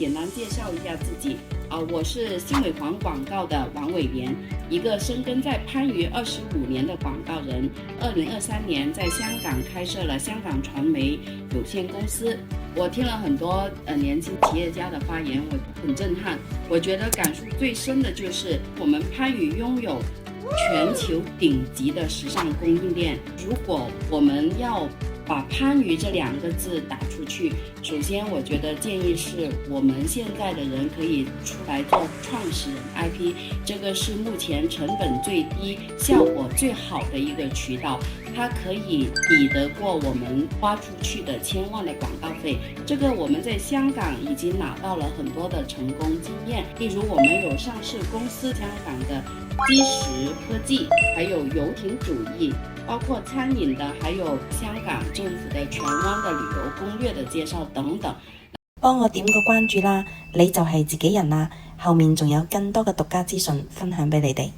简单介绍一下自己我是新美环广告的王伟莲，一个深耕在番禺25年的广告人。2023年在香港开设了香港传媒有限公司。我听了很多年轻企业家的发言，我很震撼。我觉得感触最深的就是我们番禺拥有全球顶级的时尚供应链。如果我们要把番禺这2个字打出去，首先我觉得建议是我们现在的人可以出来做创始人 IP， 这个是目前成本最低、效果最好的一个渠道，它可以抵得过我们花出去的1000万的广告费。这个我们在香港已经拿到了很多的成功经验，例如我们有上市公司香港的基石科技，还有游艇主义，包括餐饮的，还有香港政府的荃灣的旅遊攻略的介紹等等。幫我點個關注啦，你就係自己人啦，後面仲有更多嘅獨家資訊分享俾你哋。